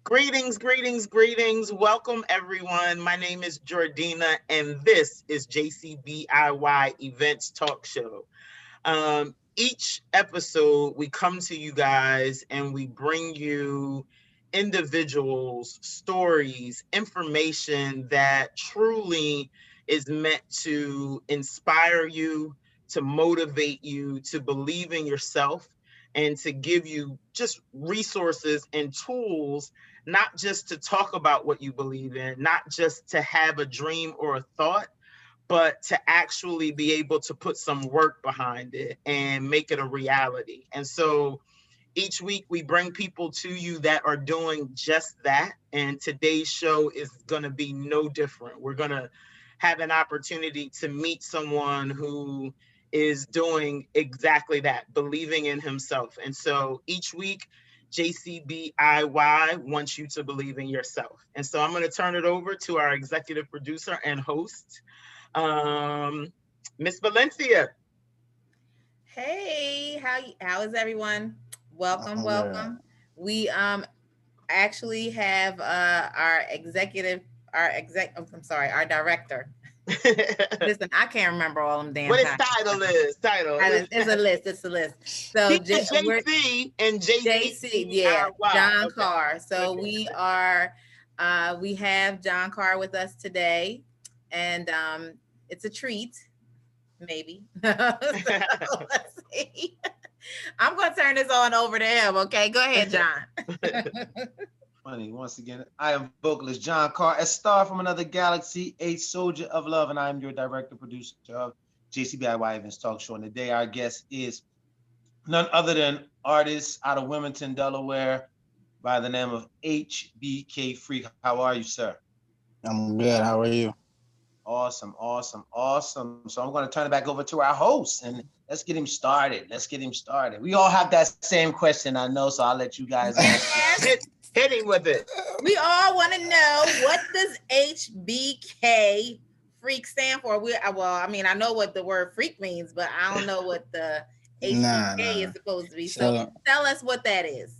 Greetings, greetings, greetings. Welcome, everyone. My name is Jordina, and this is JCBIY Events Talk Show. Each episode, we come to you guys and we bring you individuals, stories, information that truly is meant to inspire you, to motivate you, to believe in yourself, and to give you just resources and tools, not just to talk about what you believe in, not just to have a dream or a thought, but to actually be able to put some work behind it and make it a reality. And so each week we bring people to you that are doing just that. And today's show is going to be no different. We're going to have an opportunity to meet someone who is doing exactly that, believing in himself. And so each week, JCBIY wants you to believe in yourself. And so I'm going to turn it over to our executive producer and host, Miss Valencia. Hey, how is everyone? Welcome, Yeah. welcome. We actually have I'm sorry, our director. Listen, I can't remember all them damn What his titles. title is? Title. It's a list. It's a list. So He is we're JC and JC, yeah, JCBIY. John Okay. Carr. So Okay. we have John Carr with us today, and it's a treat, maybe. So, let's see. I'm gonna turn this on over to him. Okay, go ahead, John. Funny, once again, I am vocalist John Carr, a star from another galaxy, a soldier of love, and I am your director, producer of JCBIY Events Talk Show. And today our guest is none other than artist out of Wilmington, Delaware, by the name of HBK Freak. How are you, sir? I'm good. How are you? Awesome, awesome, awesome. So I'm going to turn it back over to our host and let's get him started. We all have that same question, I know, so I'll let you guys answer. Hit him with it. We all want to know, what does HBK Freak stand for? I know what the word freak means, but I don't know what the HBK is supposed to be. So tell us what that is.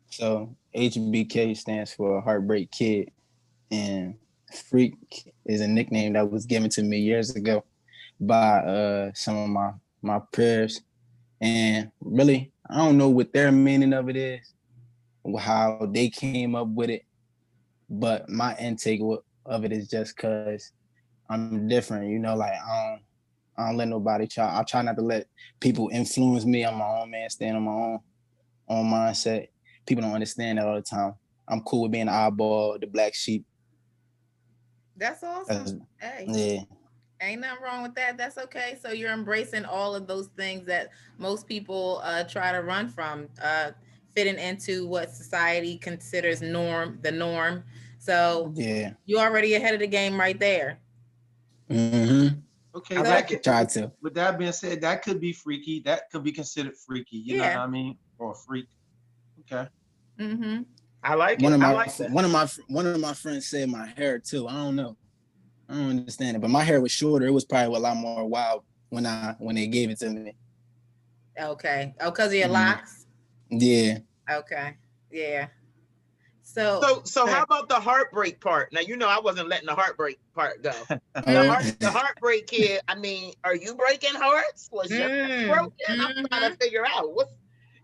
So HBK stands for Heartbreak Kid, and Freak is a nickname that was given to me years ago by some of my peers. And really, I don't know what their meaning of it is, how they came up with it, but my intake of it is just because I'm different, like I don't let nobody I try not to let people influence me. I'm my own man, staying on my own mindset. People don't understand that all the time. I'm cool with being the oddball, the black sheep. That's awesome. Hey. Yeah. Ain't nothing wrong with that. That's okay. So you're embracing all of those things that most people try to run from, fitting into what society considers the norm. So yeah, you're already ahead of the game right there. Mm-hmm. Okay, I like it. Try to. With that being said, that could be freaky. That could be considered freaky. You know what I mean? Or a freak. Okay. Mm-hmm. I like it. One of my friends said my hair too. I don't know. I don't understand it, but my hair was shorter. It was probably a lot more wild when they gave it to me. Okay. Oh, because of your locks? Yeah. Okay. Yeah. So how about the heartbreak part? Now, I wasn't letting the heartbreak part go. The heartbreak Kid, are you breaking hearts? Was your heart broken? I'm trying to figure out.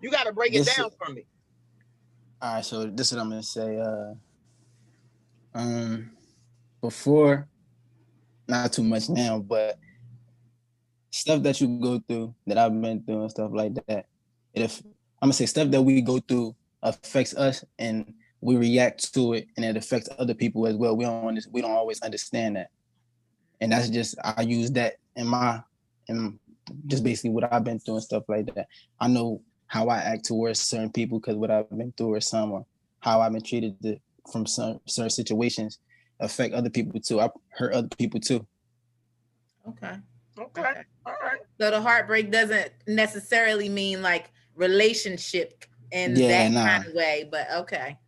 You got to break it down for me. All right, so this is what I'm going to say. Before, not too much now, but stuff that you go through, that I've been through and stuff like that, I'm going to say stuff that we go through affects us and we react to it, and it affects other people as well. We don't always understand that. And that's just, I use that in just basically what I've been through and stuff like that. I know how I act towards certain people because what I've been through or someone, how I've been treated from certain situations affect other people too. I hurt other people too. Okay. All right. So the heartbreak doesn't necessarily mean like relationship in that kind of way, but okay.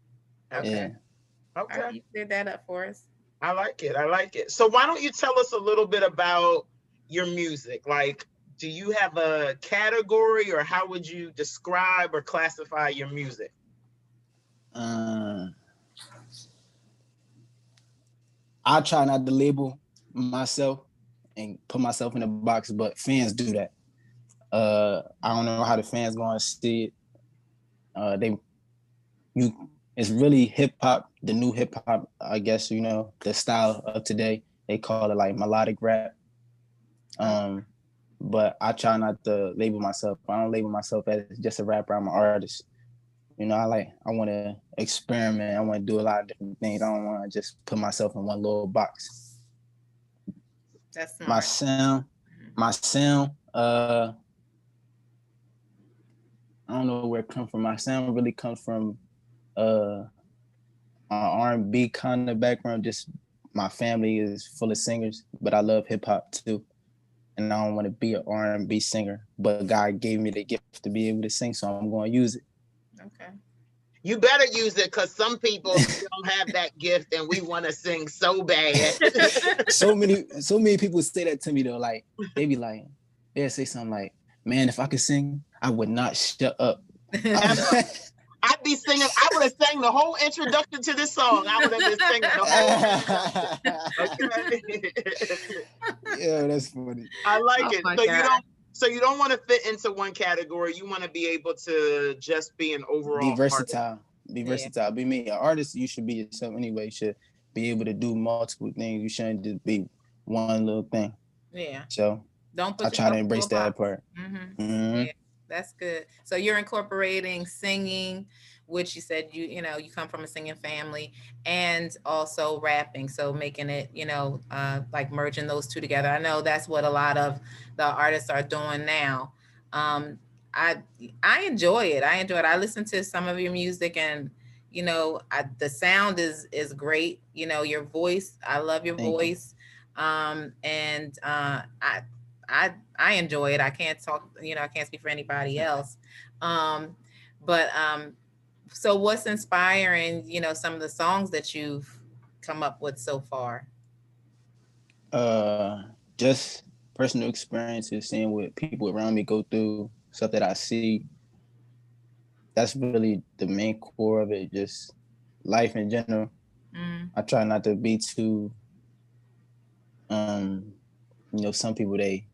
Okay. Right, you cleared that up for us. I like it. So why don't you tell us a little bit about your music? Like, do you have a category, or how would you describe or classify your music? Uh, I try not to label myself and put myself in a box, but fans do that. I don't know how the fans going to see it. It's really hip hop, the new hip hop. I guess the style of today. They call it like melodic rap. But I try not to label myself. I don't label myself as just a rapper. I'm an artist. I want to experiment. I want to do a lot of different things. I don't want to just put myself in one little box. That's smart. My sound. I don't know where it comes from. My sound really comes from an R&B kind of background. Just my family is full of singers, but I love hip hop too. And I don't want to be an R&B singer, but God gave me the gift to be able to sing, so I'm going to use it. Okay. You better use it, because some people don't have that gift and we want to sing so bad. so many people say that to me though. Like they'll say something like, "Man, if I could sing, I would not shut up." I'd be singing. I would have sang the whole introduction to this song. I would have been singing the whole. Okay. Yeah, that's funny. I like it. So you don't want to fit into one category. You want to be able to just be an overall. Be versatile. Artist. Be versatile. Be me. An artist, you should be yourself anyway. You should be able to do multiple things. You shouldn't just be one little thing. Yeah. So I try to embrace that part. Mm-hmm. Mm-hmm. Yeah, that's good. So you're incorporating singing, which you said you come from a singing family, and also rapping. So making it, like merging those two together. I know that's what a lot of the artists are doing now. I enjoy it. I listen to some of your music, and the sound is great. Your voice. I love your voice. And I enjoy it. I can't talk, I can't speak for anybody else. So what's inspiring, some of the songs that you've come up with so far? Just personal experiences, seeing what people around me go through, stuff that I see. That's really the main core of it, just life in general. I try not to be too, some people, they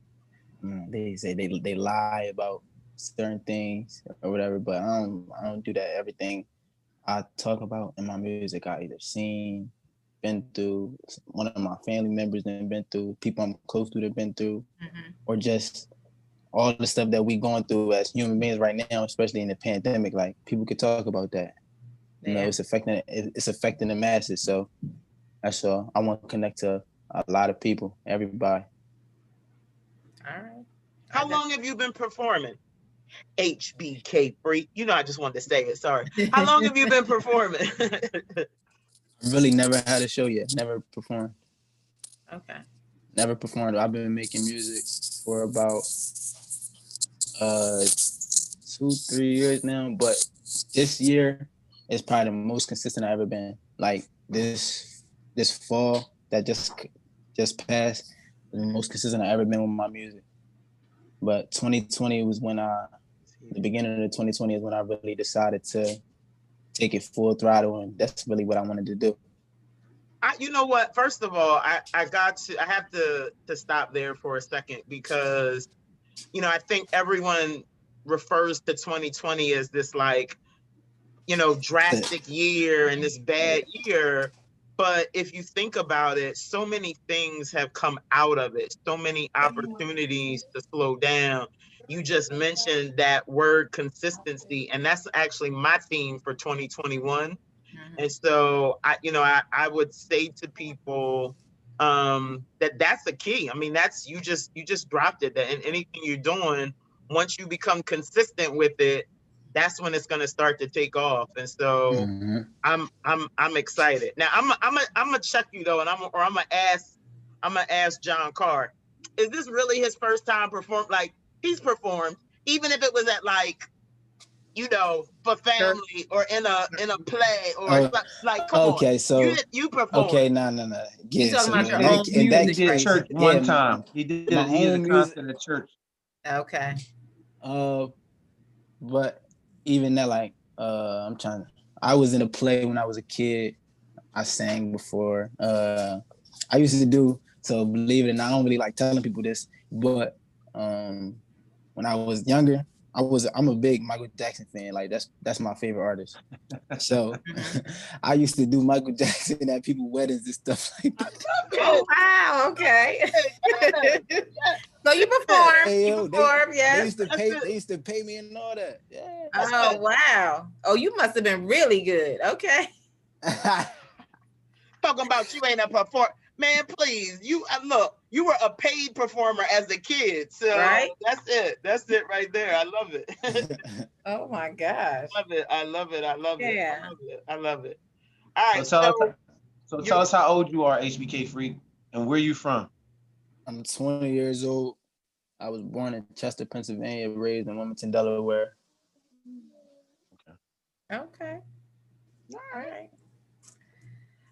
say they lie about certain things or whatever, but I don't do that. Everything I talk about in my music, I either seen, been through, one of my family members that been through, people I'm close to that been through, or just all the stuff that we going through as human beings right now, especially in the pandemic. Like people could talk about that. It's affecting the masses. So that's all. I want to connect to a lot of people, everybody. All right. How long have you been performing? HBK Freak. I just wanted to say it. Sorry. How long have you been performing? I really never had a show yet. Never performed. Okay. Never performed. I've been making music for about 2-3 years now, but this year is probably the most consistent I've ever been. Like this fall that just passed, the most consistent I've ever been with my music. But 2020 was when the beginning of 2020 is when I really decided to take it full throttle, and that's really what I wanted to do. You know what? First of all, I have to stop there for a second, because I think everyone refers to 2020 as this drastic year and this bad year. But if you think about it, so many things have come out of it, so many opportunities to slow down. You just mentioned that word consistency, and that's actually my theme for 2021. And so I would say to people that's the key. I mean, that's you just dropped it. That in anything you're doing, once you become consistent with it, that's when it's going to start to take off. And so I'm excited. Now I'm gonna check you though, and I'm gonna ask John Carr, is this really his first time perform? Like, he's performed, even if it was at for family or in a play or like, come on. So you perform. Okay, no. Yeah, you talking about your own music? He did church one time. He did a concert at church. Okay. But even that, like, I I was in a play when I was a kid. I sang before. I used to do, so believe it or not, I don't really like telling people this, but when I was younger, I'm a big Michael Jackson fan. Like that's my favorite artist. So I used to do Michael Jackson at people's weddings and stuff like that. Oh wow, okay. Yeah, yeah. So you perform, Hey, you yo, perform, they yes. used to That's pay it. they used to pay me and all that. Yeah. That's Oh it. wow. Oh, you must have been really good. Okay. Talking about you ain't a performer. Man, please. You look, you were a paid performer as a kid. So Right? that's it. That's it right there. I love it. Oh my gosh. Love it. I love it. I love it. I Yeah. love it. I love it. All So right. tell us, So so you tell us how old you are, HBK Freak, and where you from. I'm 20 years old. I was born in Chester, Pennsylvania, raised in Wilmington, Delaware. Okay. All right. I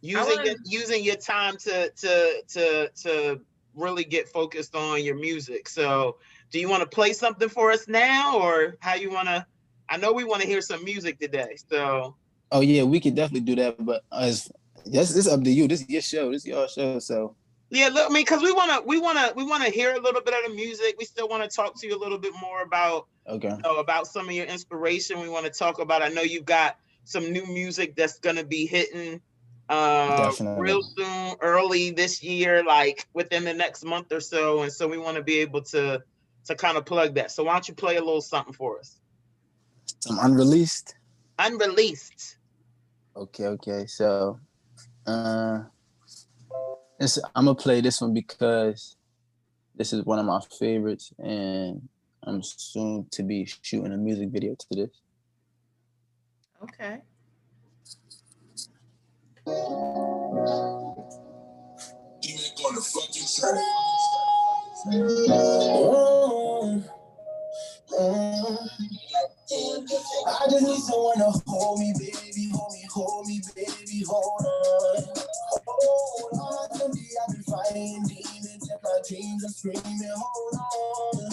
using want it, using your time to really get focused on your music. So do you want to play something for us now, or how you want to? I know we want to hear some music today. So Oh yeah, we could definitely do that, but as yes, it's up to you. This is your show. This is your show. So yeah, look, I mean, because we wanna hear a little bit of the music. We still want to talk to you a little bit more about okay, about some of your inspiration. We want to talk about. I know you've got some new music that's gonna be hitting definitely. real soon, early this year, like within the next month or so. And so we want to be able to kind of plug that. So why don't you play a little something for us? Some unreleased. Unreleased. Okay. So uh I'm gonna play this one because this is one of my favorites, and I'm soon to be shooting a music video to this. okay. You ain't gonna fucking try. Oh, oh. I just need someone to hold me, baby, hold me, baby, hold on. Hold on to me, I've been fighting demons in my dreams, I'm screaming, hold on.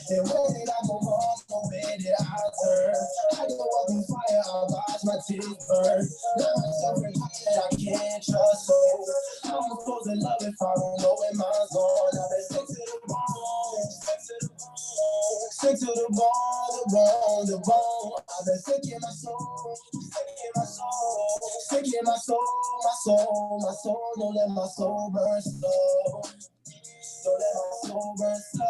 And where did I go wrong, or where did I turn? I go up in fire, I watch my tears burn. Now I'm suffering that I can't trust, so I'm supposed to love if I don't know where mine's gone. I've been sick to the bone, sick to the bone, the bone. I've been sick in my soul, sick in my soul, sick in my soul, my soul, my soul. Don't let my soul burn slow. Don't let my soul burn slow.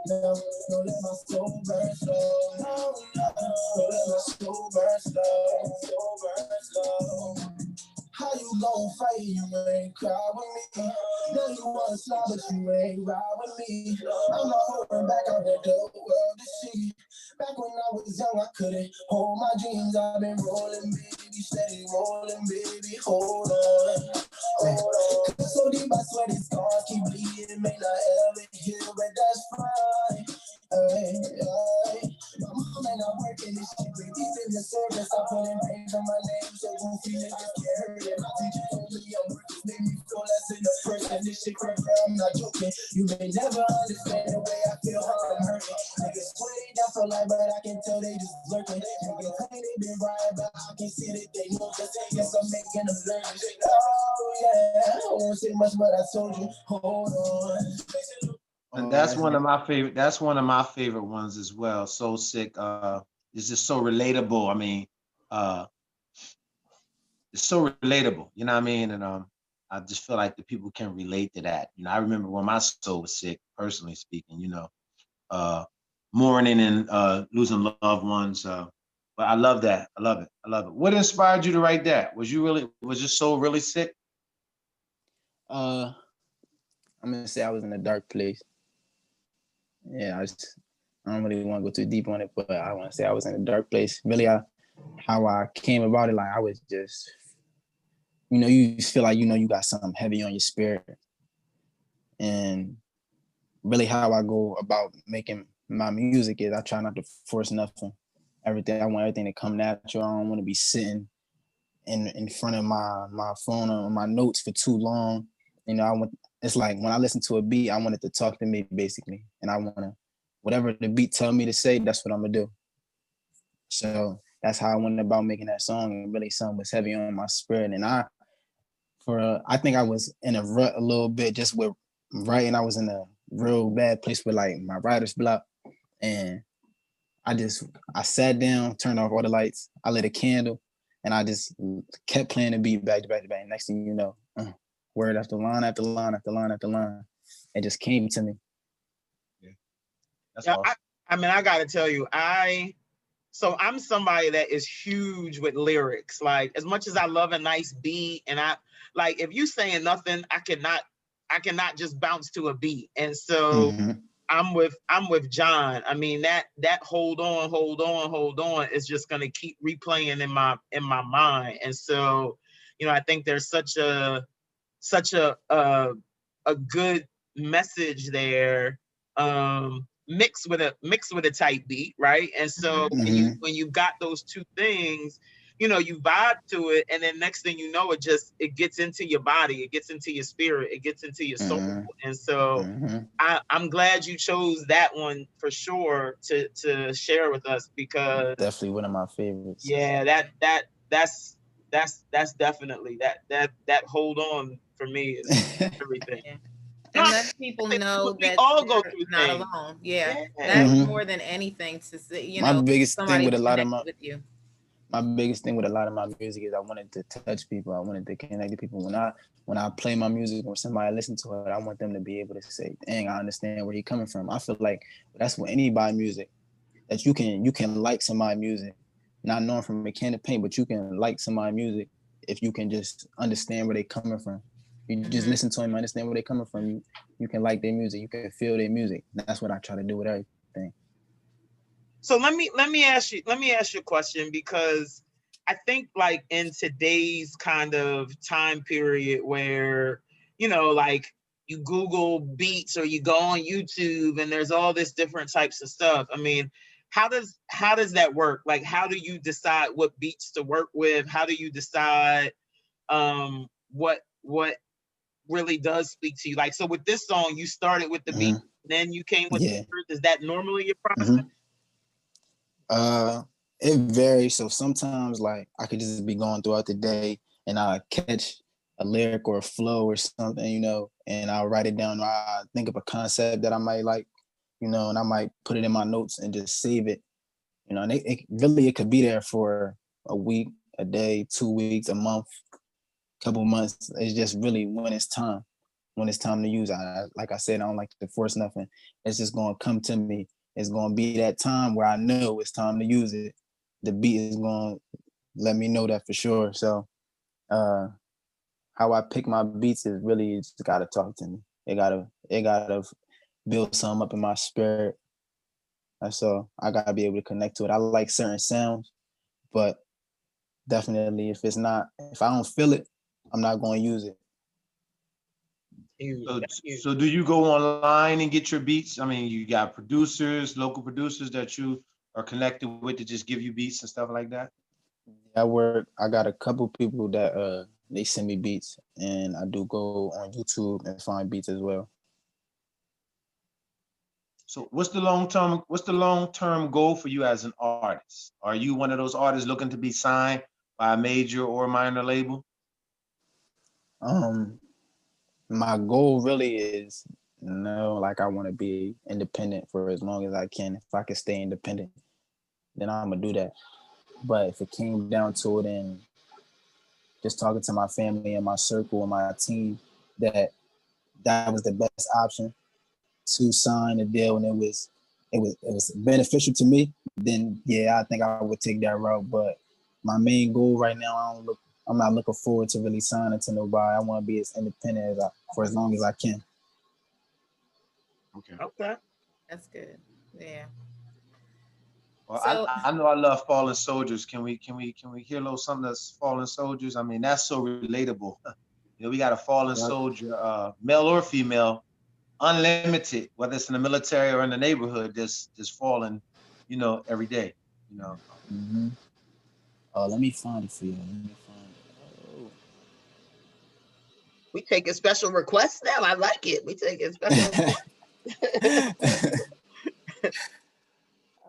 No, don't let my soul burn slow. No, no, don't let my soul burn slow. Soul burn slow. How you gon' fight? You ain't cry with me. Now you wanna slide, but you ain't ride with me. I'm not holding back out the door world to see. Back when I was young, I couldn't hold my dreams. I've been rolling, baby, steady rolling, baby. Hold on, hold on. So deep, I swear these scars keep bleeding. May not ever heal, but that's fine. Hey, hey. My mom and I working this shit, we deep in the service. I put in pain on my name, so goofy niggas can't hurt it. My teacher told me I'm working, made me feel less in the person. This shit crazy, I'm not joking. You may never understand the way I feel how I'm hurting. Niggas swear they down for life, but I can tell they just lurking. Niggas claim they been right, but I can see that they know just guess I'm making them learn. Oh yeah, I won't say much, but I told you, hold on. And that's one of my favorite. That's one of my favorite ones as well. So sick. It's just so relatable. I mean, uh, it's so relatable. You know what I mean? And I just feel like the people can relate to that. You know, I remember when my soul was sick, personally speaking. You know, uh, mourning and losing loved ones. But I love that. I love it. I love it. What inspired you to write that? Was your soul really sick? Uh, I'm gonna say I was in a dark place. Yeah, I don't really want to go too deep on it, but I want to say I was in a dark place. Really, how I came about it, like I was just, you just feel like you got something heavy on your spirit, and really how I go about making my music is I try not to force nothing. Everything I want everything to come natural. I don't want to be sitting in front of my phone or my notes for too long. It's like when I listen to a beat, I want it to talk to me basically, and I want to whatever the beat tell me to say, that's what I'm gonna do. So that's how I went about making that song. And really, something was heavy on my spirit. And I think I was in a rut a little bit just with writing. I was in a real bad place with like my writer's block, and I sat down, turned off all the lights, I lit a candle, and I just kept playing the beat back to back to back. Next thing you know, word after line after line after line after line, it just came to me. Yeah, that's Yeah, awesome. I mean, I gotta tell you, so I'm somebody that is huge with lyrics. Like, as much as I love a nice beat, and I like, if you saying nothing, I cannot just bounce to a beat. And so Mm-hmm. I'm with John. I mean, that hold on, hold on, hold on is just gonna keep replaying in my mind. And so, I think there's such a good message there, mixed with a tight beat, right? And so Mm-hmm. when you got those two things, you vibe to it, and then next thing you know, it gets into your body, it gets into your spirit, it gets into your soul. Mm-hmm. And so Mm-hmm. I'm glad you chose that one for sure to share with us, because Definitely one of my favorites. yeah, that's definitely that hold on for me is everything. Yeah. No, And let people know we that all go they're through not things. alone. Yeah. Yeah. That's Mm-hmm. more than anything to say, My biggest thing somebody with a who lot of connected with you. my biggest thing with a lot of my music is I wanted to touch people. I wanted to connect to people. When I play my music or somebody listen to it, I want them to be able to say, "Dang, I understand where he's coming from." I feel like that's with anybody music, that you can like somebody music, not knowing from a can of paint, but you can like somebody music if you can just understand where they're coming from. You just Mhm. listen to them, understand where they're coming from. You can like their music. You can feel their music. That's what I try to do with everything. So let me ask you a question, because I think, like, in today's kind of time period where, like, you Google beats or you go on YouTube and there's all this different types of stuff. I mean, how does that work? Like, how do you decide what beats to work with? How do you decide what really does speak to you? Like, so with this song, you started with the beat, Mm-hmm. then you came with the Yeah. words. Is that normally your process? Mm-hmm. Uh, it varies. So sometimes, like, I could just be going throughout the day and I catch a lyric or a flow or something, and I'll write it down. Or I think of a concept that I might like, and I might put it in my notes and just save it. And it could be there for a week, a day, 2 weeks, a month, couple months. It's just really when it's time to use. Like I said, I don't like to force nothing. It's just gonna come to me. It's gonna be that time where I know it's time to use it. The beat is gonna let me know that for sure. So uh how I pick my beats is really, it's just gotta talk to me. It gotta build something up in my spirit. So I gotta be able to connect to it. I like certain sounds, but definitely if I don't feel it, I'm not gonna use it. Huge. So, That's huge. so do you go online and get your beats? I mean, you got producers, local producers that you are connected with to just give you beats and stuff like that? I got a couple people that they send me beats, and I do go on YouTube and find beats as well. So what's the long term goal for you as an artist? Are you one of those artists looking to be signed by a major or minor label? Um, my goal really is, like, I want to be independent for as long as I can. If I can stay independent, then I'm gonna do that. But if it came down to it, and just talking to my family and my circle and my team, that was the best option to sign a deal, and it was beneficial to me, then yeah, I think I would take that route. But my main goal right now, I'm not looking forward to really signing to nobody. I want to be as independent for as long as I can. Okay. Okay. That's good. Yeah. Well, So, I know I love Fallen Soldiers. Can we hear a little something that's Fallen Soldiers? I mean, that's so relatable. We got a fallen Yep. soldier, male or female, unlimited, whether it's in the military or in the neighborhood, just falling, every day. You know. Mm-hmm. Let me find it for you. Let me find We taking special requests now. I like it. We taking special requests. it.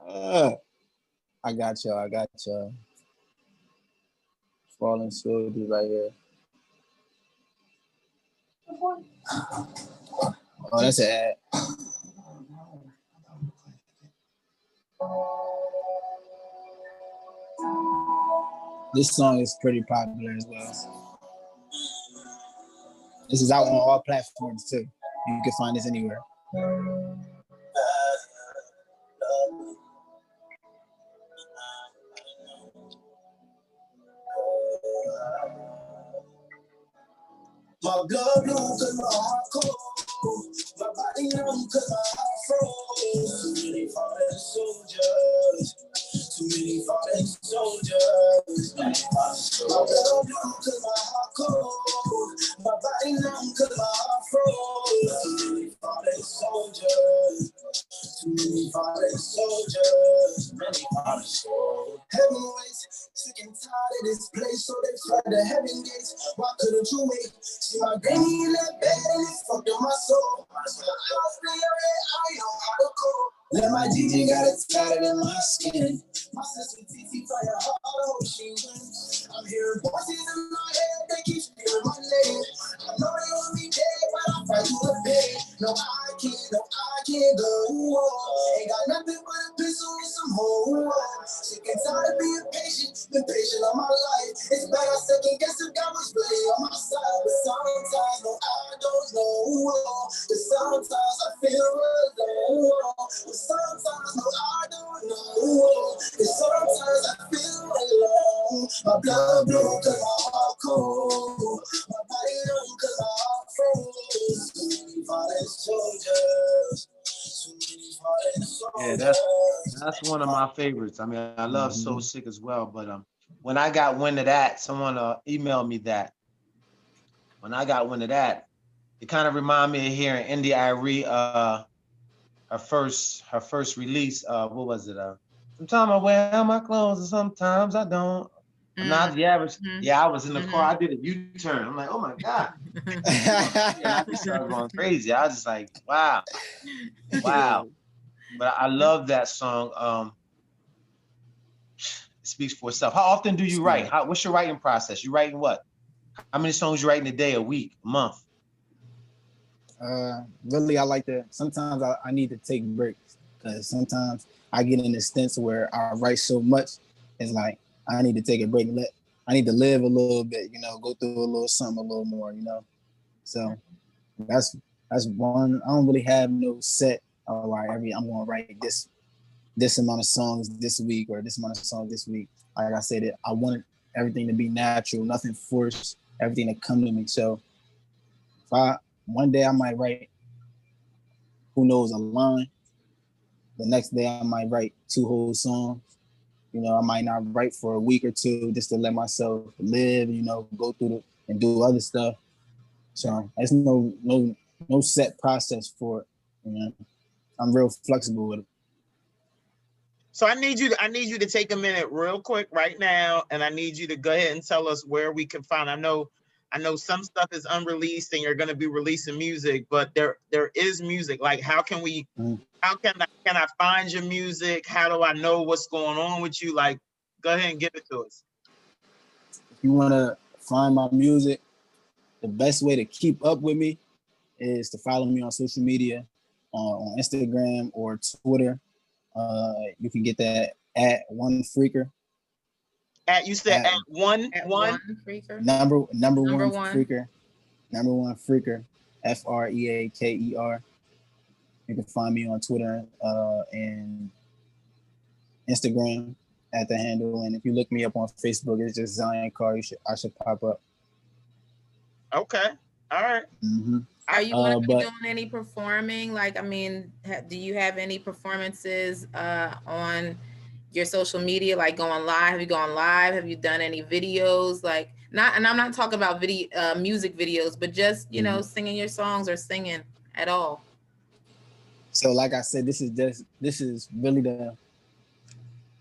uh, I got y'all. I got y'all. Fallen soldier right here. Oh, that's an ad. This song is pretty popular as well. This is out on all platforms too. You can find this anywhere. My blood blue cause my heart cold. My body numb cause my heart froze. Too many fallen soldiers. Too many fallen soldiers. My blood blue cause my heart cold. My body numb cause my heart froze. Too many fallen soldiers. Too many fallen soldiers. Many fallen soldiers. Heavyweights, sick and tired of this place, so they flood the heaven gates. Why couldn't you wait? See my granny in that bed and it fucked up my soul. I was playing red, I know how to cope. Let my DJ got it tatted in my skin. My sister TT fire hard, I hope she wins. I'm hearing voices in my head, they keep screaming my name. I know they want me dead, but I fight through the pain. No, I can't go. Ain't got nothing but a pistol and some hoes. Sick and tired of being patient, been patient all my life. It's bad, I second guess if God was really on my side. But sometimes, no, I don't know. But sometimes I feel alone. But sometimes, no, I don't know. But sometimes I feel alone. My blood blue cause my heart cold. My body numb cause my heart froze. Too many fallen soldiers. Too many fallen soldiers. Yeah, that's one of my favorites. I mean, I love So Sick as well, but when I got wind of that, someone emailed me that. When I got wind of that, it kind of reminded me of hearing India Irie, her first release. What was it? Sometimes I wear my clothes and sometimes I don't. I'm not the average. Yeah, I was in the car. I did a U-turn. I'm like, oh my God. I just started going crazy. I was just like, wow. But I love that song. It speaks for itself. How often do you write? What's your writing process? You writing what? How many songs you writing a day, a week, a month? Really, I like to. Sometimes I need to take breaks because sometimes I get in this stance where I write so much. It's like I need to take a break. I need to live a little bit, go through a little something, a little more, So that's one. I don't really have no set. I'm gonna write this amount of songs this week or this amount of songs this week. Like I said, I want everything to be natural, nothing forced, everything to come to me. So one day I might write, who knows, a line. The next day I might write 2 whole songs. I might not write for a week or 2 just to let myself live, go through and do other stuff. So there's no set process for it. I'm real flexible with it. So I need you to take a minute real quick right now, and I need you to go ahead and tell us where we can find. I know some stuff is unreleased and you're going to be releasing music, but there is music. Like, how can I find your music? How do I know what's going on with you? Like, go ahead and give it to us. If you want to find my music, the best way to keep up with me is to follow me on social media, on Instagram or Twitter. You can get that at One Freaker. You said at one Freaker. Number one Freaker. Number one Freaker. FREAKER. You can find me on Twitter and Instagram at the handle. And if you look me up on Facebook, it's just Zion Carr. I should pop up. Okay. All right. Mm-hmm. Are you going to be doing any performing? Like, I mean, do you have any performances on your social media, like going live? Have you gone live? Have you done any videos? Like, and I'm not talking about music videos, but just, singing your songs or singing at all. So like I said, this is really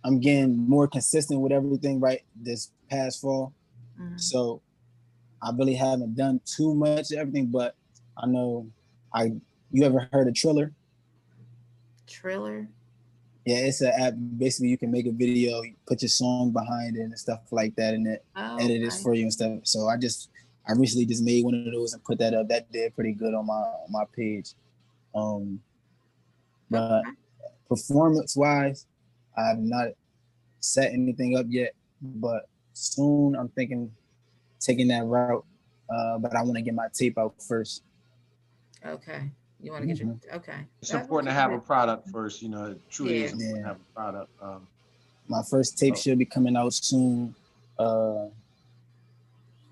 I'm getting more consistent with everything right this past fall. Mm-hmm. So I really haven't done too much of everything, but I know you ever heard of Triller? Triller? Yeah, it's an app. Basically, you can make a video, put your song behind it and stuff like that, and it edit it for you and stuff. So I recently just made one of those and put that up. That did pretty good on my page. But performance wise, I have not set anything up yet, but soon I'm thinking taking that route. But I want to get my tape out first. Okay. You want to get your okay. It's important to have a product first. You know, it truly is important to have a product. My first tape should be coming out soon. Don't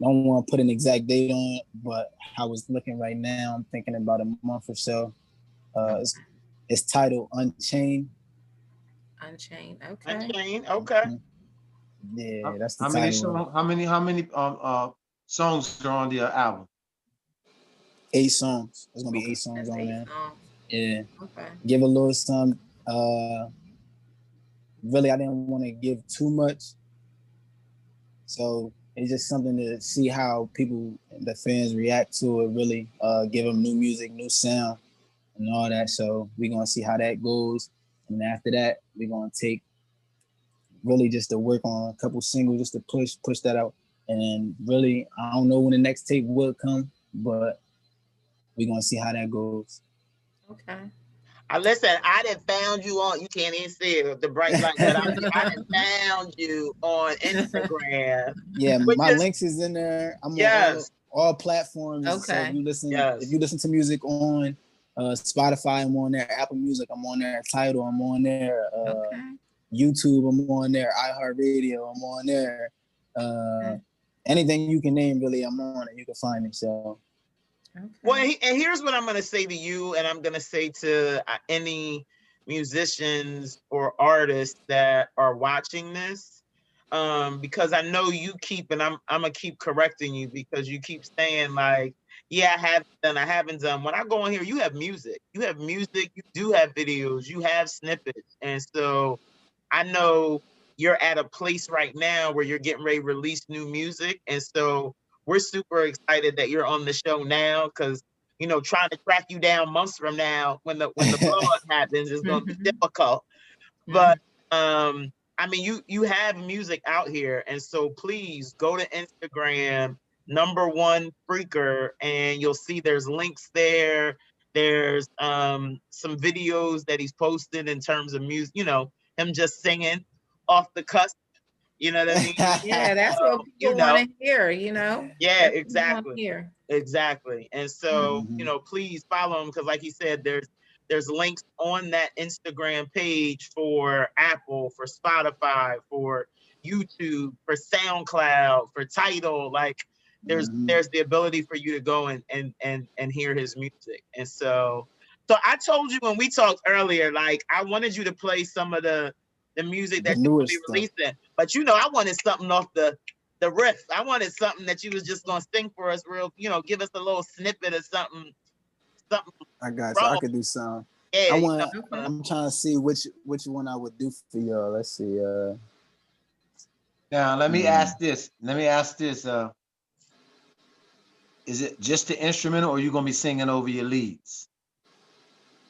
want to put an exact date on it, but how it's looking right now, I'm thinking about a month or so. It's titled Unchained. Unchained. Okay. Unchained. Okay. Yeah, that's the title. How many songs are on the album? 8 songs. There's gonna be 8 songs on there. Yeah. Okay. Give a little some. Really, I didn't want to give too much, so it's just something to see how the fans react to it. Really, give them new music, new sound, and all that. So we're gonna see how that goes, and after that, we're gonna take really just to work on a couple singles, just to push that out. And then really, I don't know when the next tape will come, but we're gonna see how that goes. Okay. Listen, I done found you on, you can't even see it, the bright light, but I done found you on Instagram. Yeah, my links is in there. I'm on all platforms. Okay. So if you listen to music on Spotify, I'm on there. Apple Music, I'm on there. Tidal, I'm on there. YouTube, I'm on there. iHeartRadio, I'm on there. Anything you can name, really, I'm on it. You can find it. So. Okay. Well, and here's what I'm going to say to you, and I'm going to say to any musicians or artists that are watching this, because I know you keep, and I'm going to keep correcting you because you keep saying like, yeah, I haven't done. When I go on here, you have music, you do have videos, you have snippets. And so I know you're at a place right now where you're getting ready to release new music. And so we're super excited that you're on the show now, because trying to track you down months from now when the blog happens is going to be difficult. But I mean, you have music out here, and so please go to Instagram #1 Freaker, and you'll see there's links there. There's some videos that he's posted in terms of music, him just singing off the cusp. You know what I mean? Yeah, that's what people want to hear, Yeah, exactly. Exactly. And so, please follow him, because like he said, there's links on that Instagram page for Apple, for Spotify, for YouTube, for SoundCloud, for Tidal. Like there's the ability for you to go and hear his music. And so I told you when we talked earlier, like I wanted you to play some of the music that you will be releasing, but I wanted something off the riff. I wanted something that you was just gonna sing for us, real, give us a little snippet of something. I got you. I could do some. Yeah, I'm trying to see which one I would do for y'all. Let's see. Now let me ask this. Is it just the instrumental, or are you gonna be singing over your leads?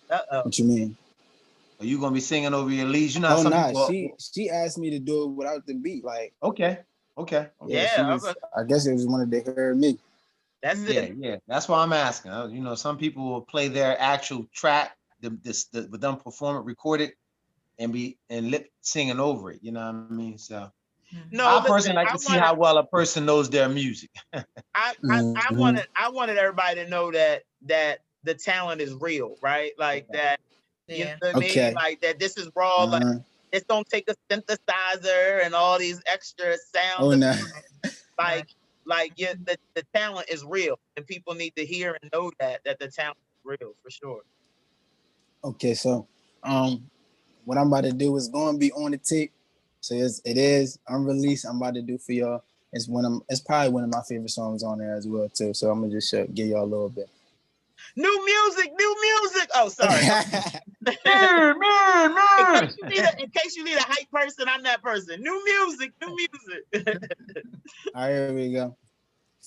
What you mean? Are you gonna be singing over your leads? She asked me to do it without the beat. Like, okay. Yeah, I guess they just wanted to hear me. That's it. Yeah. That's why I'm asking. Some people will play their actual track, with them perform it, record it, and lip singing over it. You know what I mean? So, I personally like to see how well a person knows their music. I wanted everybody to know that the talent is real, right? Like that. You know what I mean? Like that this is raw. Like this don't take a synthesizer and all these extra sounds. Oh, no. The talent is real, and people need to hear and know that the talent is real for sure. Okay, so what I'm about to do is going to be on the tape. So it is unreleased. I'm about to do for y'all. It's probably one of my favorite songs on there as well too. So I'm gonna just give y'all a little bit. New music. Oh, sorry. In case you need a hype person, I'm that person. New music. All right, here we go.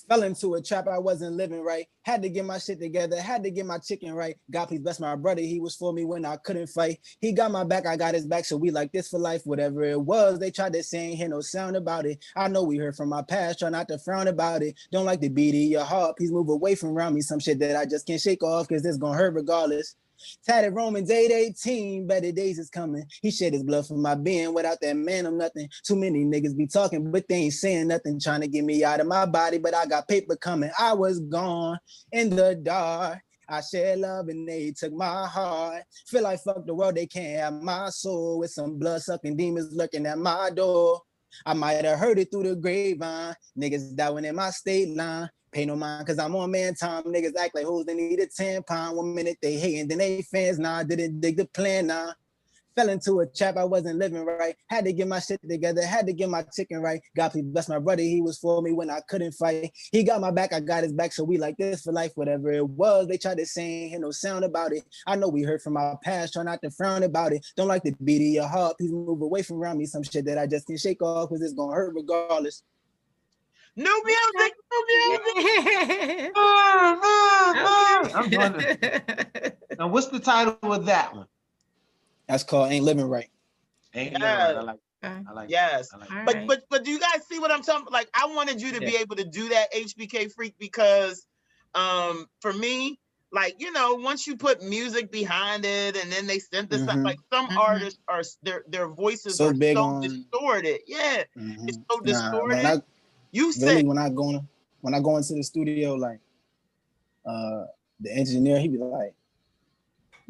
Fell into a trap, I wasn't living right. Had to get my shit together, had to get my chicken right. God please bless my brother, he was for me when I couldn't fight. He got my back, I got his back, so we like this for life. Whatever it was, they tried to say, ain't hear no sound about it. I know we heard from my past, try not to frown about it. Don't like the beat in your heart, please move away from around me. Some shit that I just can't shake off, cause it's gonna hurt regardless. Tatted Romans 8:18, better days is coming. He shed his blood for my being. Without that man, I'm nothing. Too many niggas be talking, but they ain't saying nothing. Trying to get me out of my body, but I got paper coming. I was gone in the dark. I shared love and they took my heart. Feel like fuck the world, they can't have my soul. With some blood-sucking demons lurking at my door. I might have heard it through the grapevine. Niggas dying in my state line. Pay no mind, cause I'm on man time. Niggas act like hoes, they need a 10 pound. 1 minute they hating, then they fans, nah, didn't dig the plan, nah. Fell into a trap, I wasn't living right. Had to get my shit together, had to get my chicken right. God please bless my brother, he was for me when I couldn't fight. He got my back, I got his back, so we like this for life. Whatever it was, they tried to say, ain't hear no sound about it. I know we heard from our past, try not to frown about it. Don't like the beat of your heart, please move away from around me. Some shit that I just can't shake off, cause it's gonna hurt regardless. New music, new music. I'm going to. Now, what's the title of that one? That's called Ain't Living Right. Ain't Living Right. I like. I like. Yes, I like but do you guys see what I'm talking about? Like, I wanted you to be able to do that, HBK Freak, because for me, like, you know, once you put music behind it and then they synthesize, like some artists are their voices so are big so on distorted. Yeah, it's so distorted. When You really said when I go into the studio, like the engineer, he be like,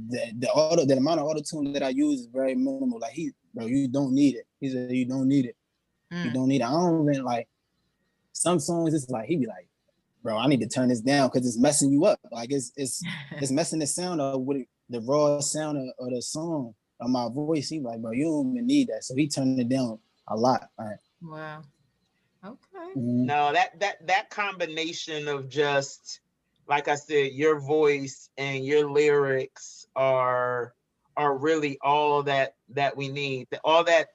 the amount of auto tune that I use is very minimal. Like bro, you don't need it. He said you don't need it. You don't need it. I don't even like some songs. It's like he be like, bro, I need to turn this down because it's messing you up. Like it's messing the sound up with the raw sound of the song of my voice. He like, bro, you don't even need that. So he turned it down a lot. Right? Wow. Okay. No, that combination of just, like I said, your voice and your lyrics are really all that we need. All that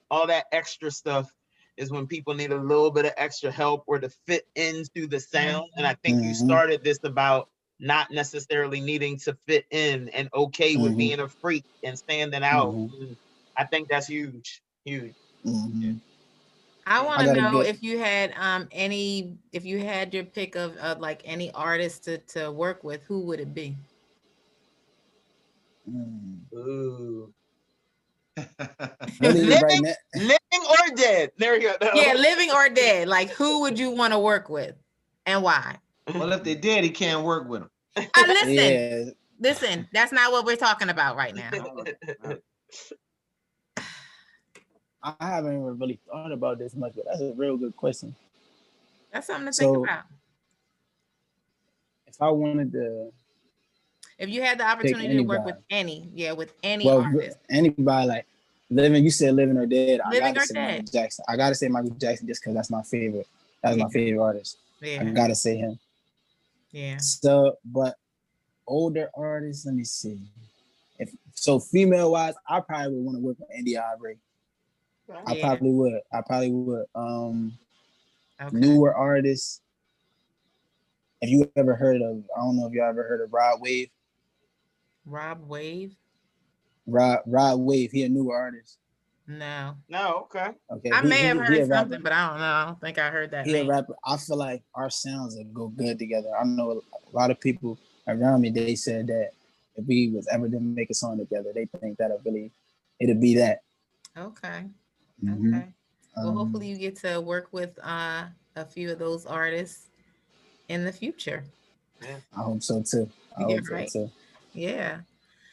extra stuff is when people need a little bit of extra help or to fit into the sound. And I think you started this about not necessarily needing to fit in and okay with being a freak and standing out. And I think that's huge. Yeah. I want to know if you had if you had your pick of like any artist to work with, who would it be? Ooh. Really, right now? Living or dead? There you go. Yeah, living or dead. Like, who would you want to work with, and why? Well, if they're dead, he can't work with them. Listen. That's not what we're talking about right now. I haven't even really thought about this much, but that's a real good question. That's something to think about. If I wanted to, if you had the opportunity to work with any artist, anybody, like living, you said living or dead. Living I gotta say Michael Jackson. I gotta say Michael Jackson just because that's my favorite. That's my favorite artist. Yeah. I gotta say him. Yeah. So, but older artists, let me see. Female wise, I probably would want to work with India Ivory. I probably would. Newer artists. If you ever heard of, I don't know if you ever heard of Rod Wave. Rod Wave. Rod Wave. He a newer artist. No. Okay. I may have heard something, but I don't know. I don't think I heard that. He a rapper. I feel like our sounds would go good together. I know a lot of people around me. They said that if we was ever to make a song together, they think that it'd be that. Okay. Okay. Well, hopefully you get to work with a few of those artists in the future. Yeah. I hope so too. Yeah.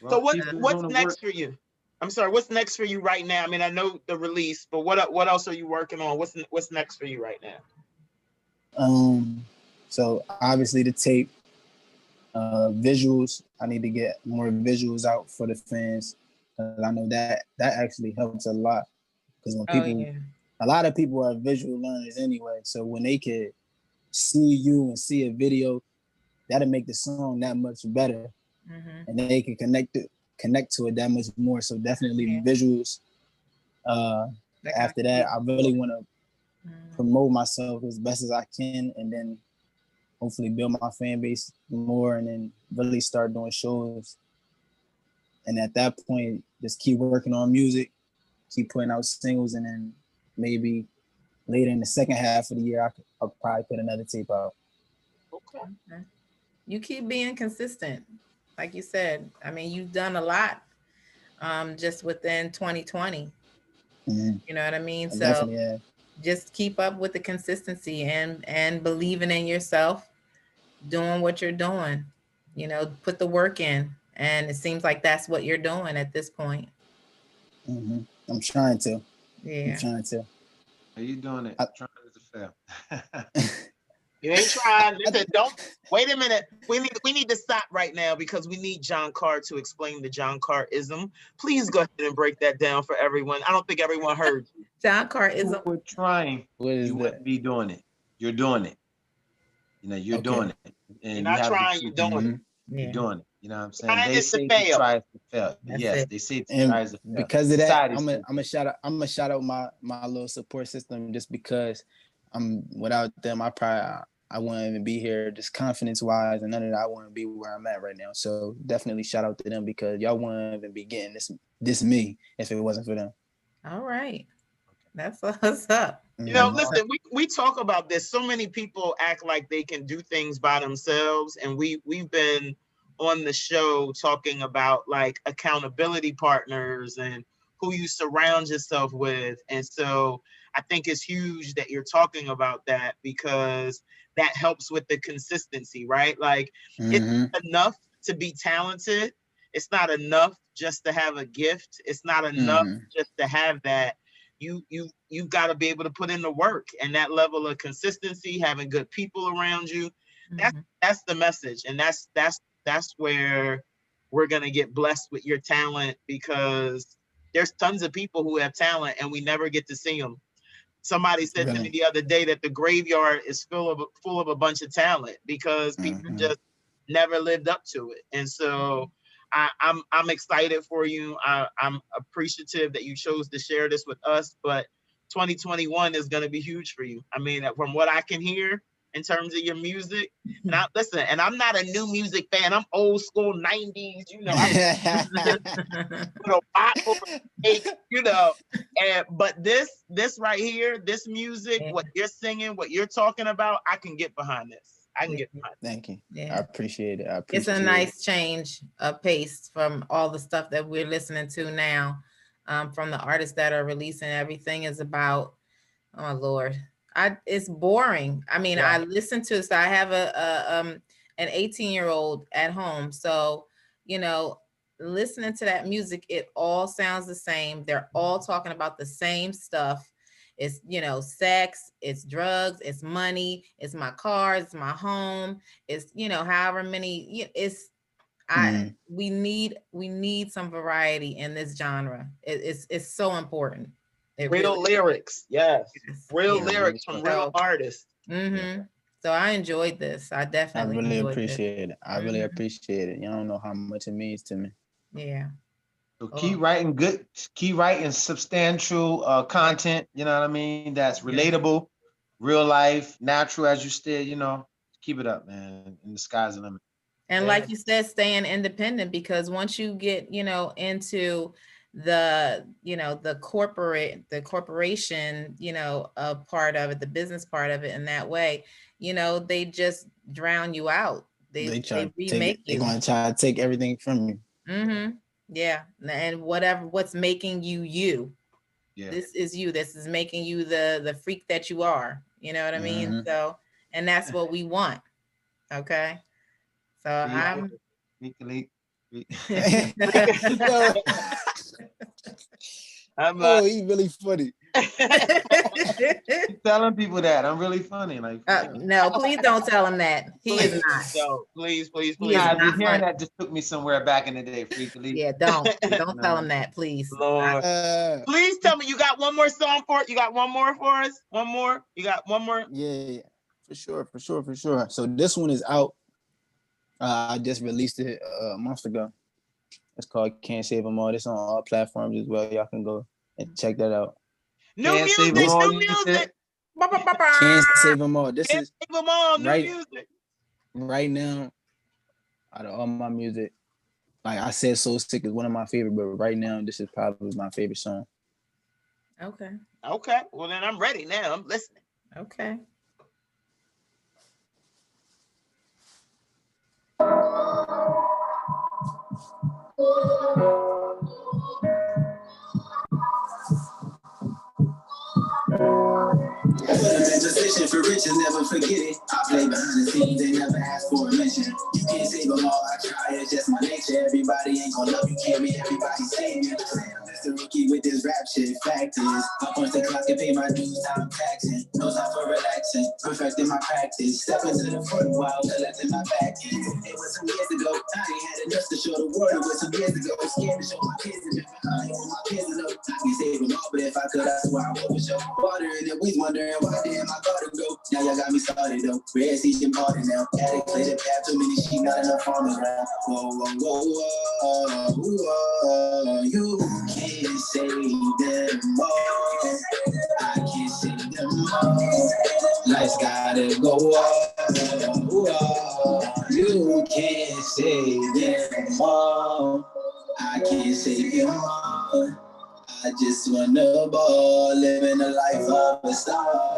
So what's next for you? I'm sorry, what's next for you right now? I mean, I know the release, but what else are you working on? What's next for you right now? So obviously the tape, visuals. I need to get more visuals out for the fans. I know that actually helps a lot. Because when people, a lot of people are visual learners anyway. So when they could see you and see a video, that'll make the song that much better. And they can connect to it that much more. So definitely visuals. After that, I really want to promote myself as best as I can. And then hopefully build my fan base more, and then really start doing shows. And at that point, just keep working on music, keep putting out singles, and then maybe later in the second half of the year, I'll probably put another tape out. Okay. Okay. You keep being consistent. Like you said, I mean, you've done a lot just within 2020. Mm-hmm. You know what I mean? I So definitely have. just keep up with the consistency and believing in yourself, doing what you're doing. You know, put the work in. And it seems like that's what you're doing at this point. Mm-hmm. I'm trying to. Yeah. I'm trying to. Are you doing it? Trying to fail. You ain't trying. Listen, don't wait a minute. We need to stop right now because we need John Carr to explain the John Carr-ism. Please go ahead and break that down for everyone. I don't think everyone heard you. John Carr If is you were trying. What is You that? wouldn't be doing it. You're doing it. You know, you're Okay. doing it. And You're not trying, you're doing it. You're doing it. You know what I'm saying? Trying They is to say fail. to try is to fail. That's Yes, it. they say to And try is to fail. because of that, Society I'm says gonna shout out my little support system, just because without them, I wouldn't even be here, just confidence wise, and none of that. I wouldn't be where I'm at right now. So definitely shout out to them, because y'all wouldn't even be getting this me if it wasn't for them. all right. That's what's up. You know, Mhm. listen, we talk about this. So many people act like they can do things by themselves. And we've been on the show talking about like accountability partners and who you surround yourself with. And so I think it's huge that you're talking about that, because that helps with the consistency, right? Like it's Mhm. not enough to be talented. It's not enough just to have a gift. It's not enough Mhm. just to have that. You've got to be able to put in the work, and that level of consistency, having good people around you. That's the message, and that's where we're gonna get blessed with your talent, because there's tons of people who have talent and we never get to see them. Somebody said to me Really. the other day that the graveyard is full of a bunch of talent because people Mhm. just never lived up to it. And so I'm excited for you. I'm appreciative that you chose to share this with us. But 2021 is going to be huge for you. I mean, from what I can hear in terms of your music, and listen, and I'm not a new music fan. I'm old school 90s. You know, I'm bop over cake, you know. But this right here, this music, what you're singing, what you're talking about, I can get behind this. I can get behind. Thank you. Yeah. I appreciate it. It's a nice change of pace from all the stuff that we're listening to now, from the artists that are releasing. Everything is about, oh Lord, it's boring. I mean, I listen to, so I have an 18-year-old at home, so you know, listening to that music, it all sounds the same. They're all talking about the same stuff. It's, you know, sex, it's drugs, it's money, it's my car, it's my home, it's, you know, however many, it's we need some variety in this genre. It's so important. Real lyrics, yes. Real lyrics from real artists. So I enjoyed this. I definitely really enjoyed appreciate it. I really appreciate it. You don't know how much it means to me. Yeah. So keep writing substantial content, you know what I mean? That's relatable, real life, natural, as you said, you know. Keep it up, man. And the sky's the limit. And like you said, staying independent, because once you get, you know, into the, you know, the corporation, you know, a part of it, the business part of it in that way, you know, they just drown you out. They remake you. They're going to try to take everything from you. Yeah. And what's making you you. Yeah. This is you. This is making you the freak that you are. You know what I mean? So, and that's what we want. Okay. So I'm oh, he's really funny. Telling people that I'm really funny. Like, no, please don't tell him that. He is not. No, please. Nah, hearing that just took me somewhere back in the day. Freakily. Yeah, don't tell him that, please. Lord, please tell me you got one more song for it. You got one more for us? One more? You got one more? Yeah, for sure. So this one is out. I just released it a month ago. It's called Can't Save Them All. It's on all platforms as well. Y'all can go and check that out. New music. Can't Save Them All. This is Save Them All. New music. right now, out of all my music, like I said, "So Sick" is one of my favorite, but right now, this is probably my favorite song. Okay. Okay. Well, then I'm ready now. I'm listening. Okay. Put them in position for riches, never forget it. I play behind the scenes, they never ask for a mention. You can't save them all, I try, it's just my nature. Everybody ain't gonna love you, can't be everybody save you. I'm just a rookie with this rap shit. Fact is, I punch the clock and pay my dues, time taxing. No time for relaxing, perfecting my practice. Step into the front while collecting my back end. It was some years ago, I ain't had enough to show the world. It was some years ago, scared to show my kids and if I ain't with my kids enough. I can save them all, but if I could, I swear I would for sure. Water in the weeds, wondering why didn't my garden go? Now y'all got me started though. Red season party now. Attic play the path, too many sheep, not enough farmers around. Whoa, whoa, whoa, whoa, whoa. You can't save them all. I can't save them all. Life's gotta go on. You can't save them all. I can't save them all. I just wanna ball, living a life of a star.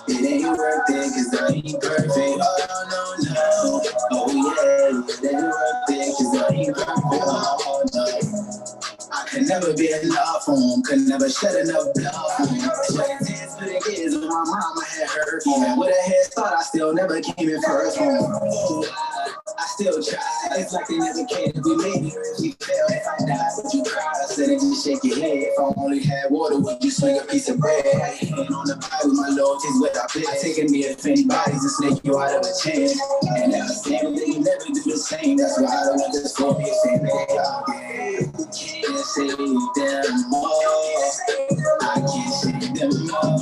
It ain't worth it, cause I ain't perfect. Oh, no, no. Oh, yeah. It ain't worth it, cause I ain't perfect. Oh, no. I could never be enough for him, could never shed enough blood for him. Sweating tears for the years when my mama had hurt for him. With a head start, I still never came in first for him. Oh, I still try. It's like they never cared if we made it or if we failed. If I died, would you cry? I said, and just shake your head. If I only had water, would you swing a piece of bread? Hand on the Bible, my Lord, is what I pay. Taking me if anybody's and snake you out of a chance. And now it's saying that you never do the same. That's why I don't want this for me. Saying that you can't save them all. I can't save them all.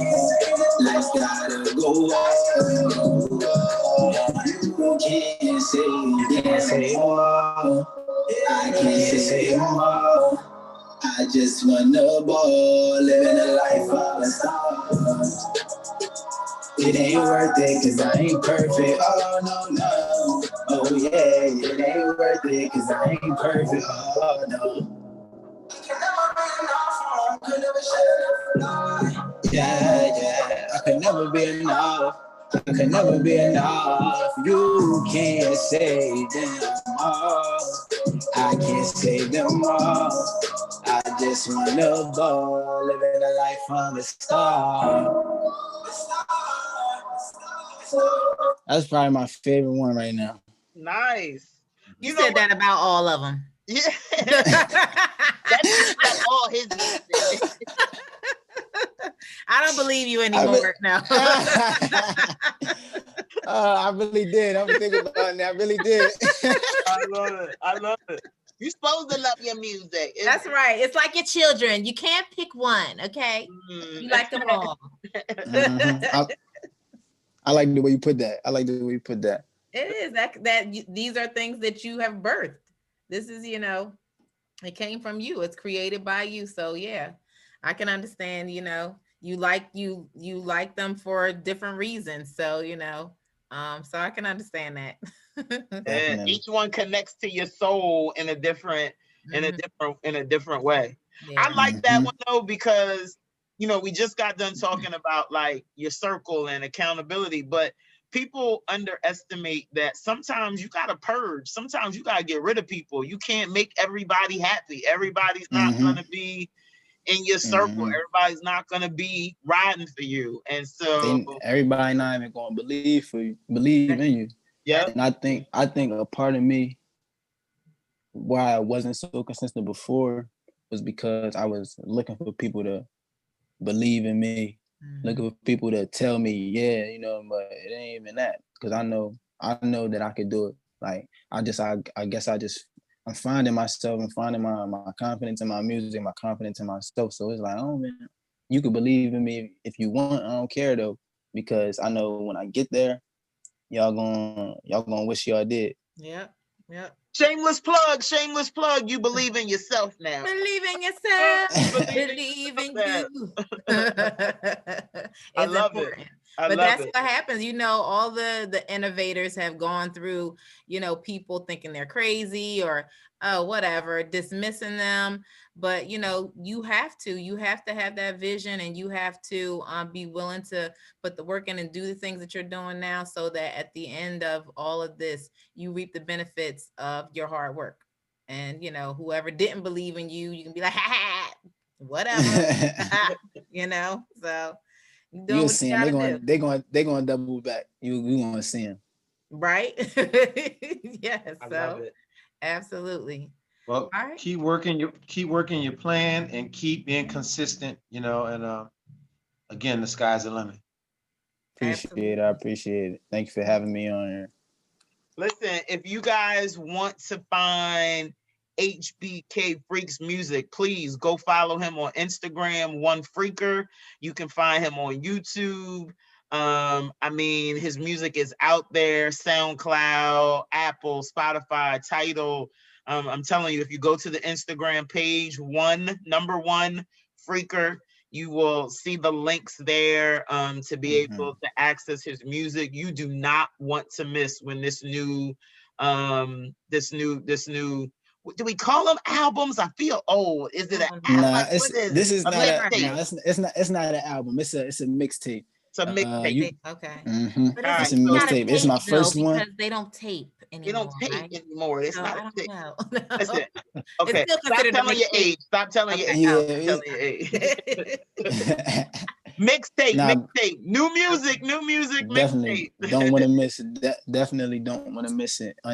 Life's gotta go on. You can't save them all. I can't save them all. I just wanna ball, living a life of a star. It ain't worth it, cause I ain't perfect. Oh, no, no. Oh, yeah, it ain't worth it, cause I ain't perfect. Oh, no. Yeah, I could never be enough. I could never be enough. You can't save them all. I can't save them all. I just wanna ball, living a life on the star. That's probably my favorite one right now. Nice. You said that about all of them. Yeah. That's like all his music. I don't believe you anymore now. I really did. I'm thinking about it. I really did. I love it. I love it. You're supposed to love your music. That's right. It's like your children. You can't pick one, okay? You like them all. I like the way you put that. I like the way you put that. It is these are things that you have birthed. This is, it came from you. It's created by you. So yeah, I can understand, you like them for different reasons. So, so I can understand that. And each one connects to your soul in a different way. Yeah. I like that one though, because we just got done talking about like your circle and accountability, but people underestimate that sometimes you gotta purge. Sometimes you gotta get rid of people. You can't make everybody happy. Everybody's not gonna be in your circle. Everybody's not gonna be riding for you, and so everybody not even gonna believe in you. Yeah. And I think a part of me why I wasn't so consistent before was because I was looking for people to believe in me, looking for people to tell me, yeah, but it ain't even that, because I know that I could do it. Like I guess I'm finding myself and finding my confidence in my music, my confidence in myself. So it's like, oh man, you could believe in me if you want. I don't care though, because I know when I get there, y'all gonna wish y'all did. Yeah. Shameless plug. You believe in yourself now. Believe in yourself. Believe in you. I love it. I But love that's it. what happens. All the innovators have gone through, people thinking they're crazy or whatever, dismissing them. But you have to have that vision, and you have to be willing to put the work in and do the things that you're doing now, so that at the end of all of this, you reap the benefits of your hard work. And whoever didn't believe in you, you can be like, ha ha, whatever. So you doing You'll what see you them. gotta do. They going to double back. You gonna see them. Right. Yes. I love So it. absolutely. Well, All right. keep working your plan and keep being consistent, and again, the sky's the limit. Appreciate it. I Absolutely. appreciate it. Thank you for having me on here. Listen, if you guys want to find HBK Freaks music, please go follow him on Instagram, One Freaker. You can find him on YouTube. I mean, his music is out there: SoundCloud, Apple, Spotify, Tidal. I'm telling you, if you go to the Instagram page, number one Freaker, you will see the links there to be able to access his music. You do not want to miss when this new do we call them albums? I feel old. Is it an Nah, what is it? this is A not a mixtape. no. It's not an album. It's a mixtape. It's a mixtape. You Okay. But All it's right, a so not a mixtape. It's tape my though, first one. because they don't tape they don't anymore, tape right? anymore. It's So not I a don't tape. know. Listen, It's okay. still Stop considered a telling your mixtape. age. Stop telling your Okay. age. Oh, Stop Yeah. telling your age. okay. Mixtape, Nah, mixtape. New music, definitely mixtape. don't want to miss it. Definitely don't want to miss it. Yeah.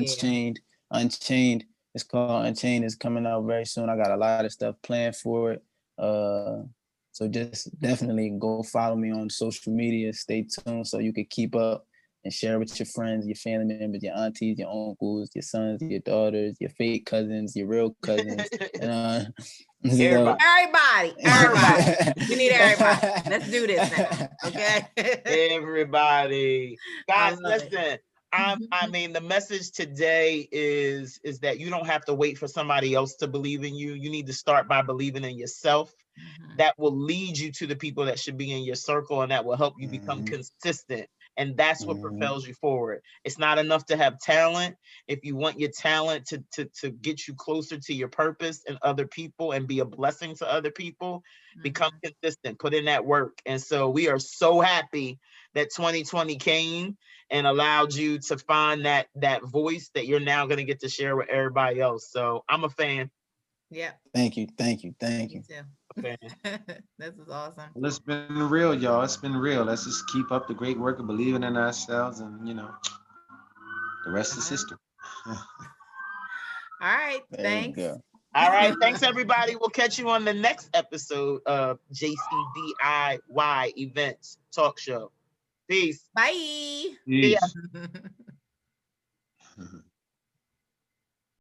Unchained. It's called Unchained. It's coming out very soon. I got a lot of stuff planned for it. So just definitely go follow me on social media. Stay tuned so you can keep up and share with your friends, your family members, your aunties, your uncles, your sons, your daughters, your fake cousins, your real cousins, and Everybody. Everybody. We need everybody. Let's do this now. Okay. Everybody. I Guys, love it. listen. I mean, the message today is that you don't have to wait for somebody else to believe in you. You need to start by believing in yourself. That will lead you to the people that should be in your circle, and that will help you become consistent. And that's what propels you forward. It's not enough to have talent. If you want your talent to get you closer to your purpose and other people and be a blessing to other people, become consistent, put in that work. And so we are so happy that 2020 came and allowed you to find that voice that you're now going to get to share with everybody else. So I'm a fan. Yeah. Thank you. Me too. A fan. This is awesome. Well, it's been real, y'all. It's been real. Let's just keep up the great work of believing in ourselves, and the rest is history. All right. There you Thanks. go. All right. Thanks, everybody. We'll catch you on the next episode of JCBIY Events Talk Show. Peace. Bye. See ya. Peace.